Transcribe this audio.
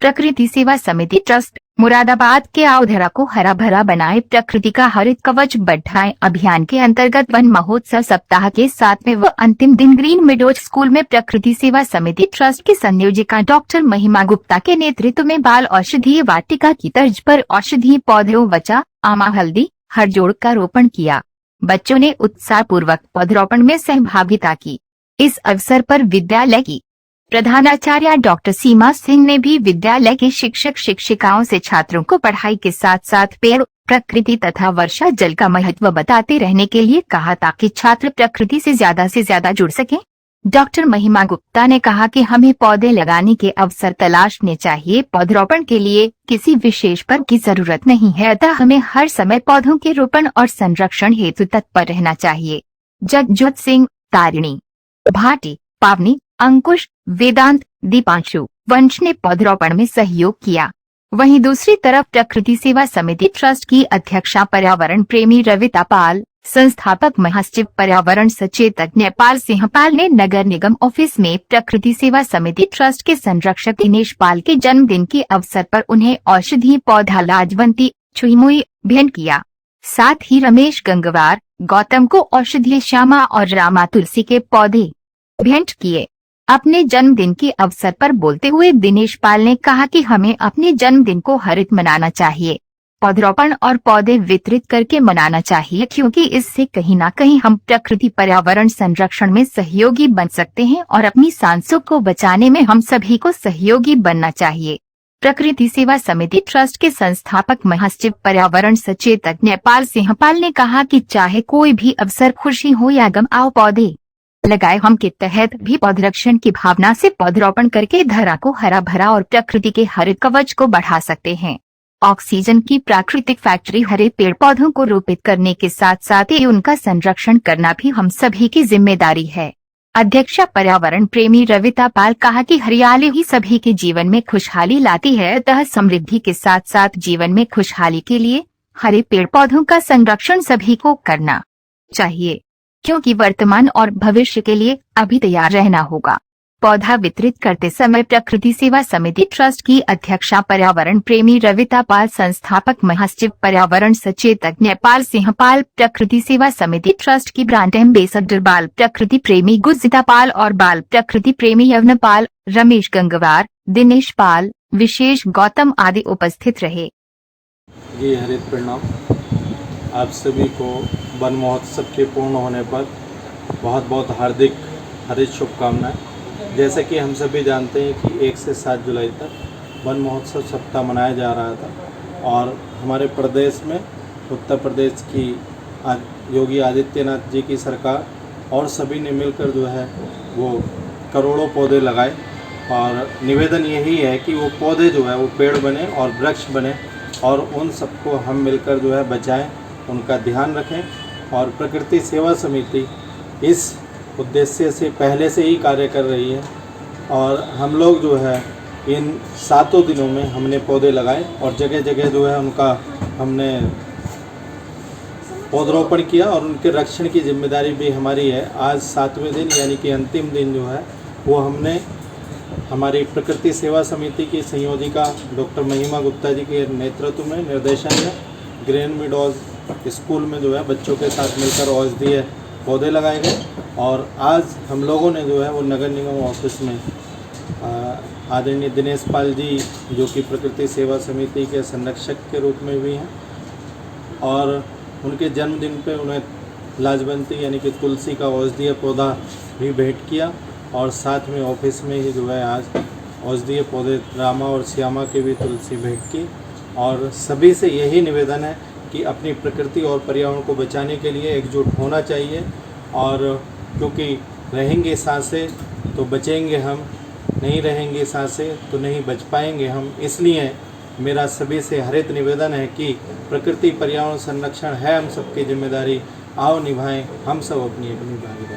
प्रकृति सेवा समिति ट्रस्ट मुरादाबाद के आओधरा को हरा भरा बनाए, प्रकृति का हरित कवच बढ़ाएं अभियान के अंतर्गत वन महोत्सव सप्ताह के 7वें व अंतिम दिन ग्रीन मेडोज स्कूल में प्रकृति सेवा समिति ट्रस्ट की संयोजिका डॉक्टर महिमा गुप्ता के नेतृत्व में बाल औषधीय वाटिका की तर्ज पर औषधीय पौधों वचा, आमा, हल्दी, हरजोड़ का रोपण किया। बच्चों ने उत्साह पूर्वक पौधरोपण में सहभागिता की। इस अवसर पर विद्यालय की प्रधानाचार्य डॉक्टर सीमा सिंह ने भी विद्यालय के शिक्षक शिक्षिकाओं से छात्रों को पढ़ाई के साथ साथ पेड़, प्रकृति तथा वर्षा जल का महत्व बताते रहने के लिए कहा, ताकि छात्र प्रकृति से ज्यादा जुड़ सकें। डॉक्टर महिमा गुप्ता ने कहा कि हमें पौधे लगाने के अवसर तलाशने चाहिए। पौधरोपण के लिए किसी विशेष पर की जरूरत नहीं है, अतः हमें हर समय पौधों के रोपण और संरक्षण हेतु तत्पर रहना चाहिए। जगजोत सिंह, तारिणी, भाटी, पावनी, अंकुश, वेदांत, दीपांशु, वंश ने पौधरोपण में सहयोग किया। वहीं दूसरी तरफ प्रकृति सेवा समिति ट्रस्ट की अध्यक्षा पर्यावरण प्रेमी रविता पाल, संस्थापक महासचिव पर्यावरण सचेतक नेपाल सिंह पाल ने नगर निगम ऑफिस में प्रकृति सेवा समिति ट्रस्ट के संरक्षक दिनेश पाल के जन्मदिन के अवसर पर उन्हें औषधीय पौधा लाजवंती छुईमुई भेंट किया। साथ ही रमेश गंगवार, गौतम को औषधीय श्यामा और रामा तुलसी के पौधे भेंट किए। अपने जन्मदिन के अवसर पर बोलते हुए दिनेश पाल ने कहा कि हमें अपने जन्मदिन को हरित मनाना चाहिए, पौधरोपण और पौधे वितरित करके मनाना चाहिए, क्योंकि इससे कहीं न कहीं हम प्रकृति पर्यावरण संरक्षण में सहयोगी बन सकते हैं और अपनी सांसों को बचाने में हम सभी को सहयोगी बनना चाहिए। प्रकृति सेवा समिति ट्रस्ट के संस्थापक महासचिव पर्यावरण सचेतक नेपाल सिंह पाल ने कहा कि चाहे कोई भी अवसर, खुशी हो या गम, आओ पौधे लगाए हम के तहत भी पौधरक्षण की भावना से पौधरोपण करके धरा को हरा भरा और प्रकृति के हरित कवच को बढ़ा सकते हैं। ऑक्सीजन की प्राकृतिक फैक्ट्री हरे पेड़ पौधों को रोपित करने के साथ साथ ही उनका संरक्षण करना भी हम सभी की जिम्मेदारी है। अध्यक्षा पर्यावरण प्रेमी रविता पाल कहा कि हरियाली ही सभी के जीवन में खुशहाली लाती है, अतः समृद्धि के साथ साथ जीवन में खुशहाली के लिए हरे पेड़ पौधों का संरक्षण सभी को करना चाहिए, क्योंकि वर्तमान और भविष्य के लिए अभी तैयार रहना होगा। पौधा वितरित करते समय प्रकृति सेवा समिति ट्रस्ट की अध्यक्षा पर्यावरण प्रेमी रविता पाल, संस्थापक महासचिव पर्यावरण सचेतक नेपाल सिंह पाल, प्रकृति सेवा समिति ट्रस्ट की ब्रांड एम्बेसडर बाल प्रकृति प्रेमी गुजिता पाल और बाल प्रकृति प्रेमी यवन पाल, रमेश गंगवार, दिनेश पाल, विशेष गौतम आदि उपस्थित रहे। जी हरित प्रणाम। आप सभी को वन महोत्सव के पूर्ण होने पर बहुत बहुत हार्दिक हरित शुभकामनाएं। जैसे कि हम सभी जानते हैं कि 1 से 7 जुलाई तक वन महोत्सव सप्ताह मनाया जा रहा था और हमारे प्रदेश में उत्तर प्रदेश की योगी आदित्यनाथ जी की सरकार और सभी ने मिलकर जो है वो करोड़ों पौधे लगाए और निवेदन यही है कि वो पौधे जो है वो पेड़ बने और वृक्ष बने और उन सबको हम मिलकर जो है बचाएं, उनका ध्यान रखें। और प्रकृति सेवा समिति इस उद्देश्य से पहले से ही कार्य कर रही है और हम लोग जो है इन 7 दिनों में हमने पौधे लगाए और जगह जगह जो है उनका हमने पौधरोपण किया और उनके रक्षण की जिम्मेदारी भी हमारी है। आज 7वें दिन यानी कि अंतिम दिन जो है वो हमने हमारी प्रकृति सेवा समिति की संयोजिका डॉक्टर महिमा गुप्ता जी के नेतृत्व में, निर्देशन में ग्रीन मेडोज स्कूल में जो है बच्चों के साथ मिलकर औषधीय पौधे लगाए गए और आज हम लोगों ने जो है वो नगर निगम ऑफिस में आदरणीय दिनेश पाल जी, जो कि प्रकृति सेवा समिति के संरक्षक के रूप में भी हैं, और उनके जन्मदिन पे उन्हें लाजवंती यानी कि तुलसी का औषधीय पौधा भी भेंट किया और साथ में ऑफिस में ही जो है आज औषधीय पौधे रामा और श्यामा के भी तुलसी भेंट की। और सभी से यही निवेदन है कि अपनी प्रकृति और पर्यावरण को बचाने के लिए एकजुट होना चाहिए और क्योंकि रहेंगे सांसें तो बचेंगे हम, नहीं रहेंगे सांसें तो नहीं बच पाएंगे हम। इसलिए मेरा सभी से हरित निवेदन है कि प्रकृति पर्यावरण संरक्षण है हम सबकी जिम्मेदारी, आओ निभाएं हम सब अपनी अपनी भागीदारी।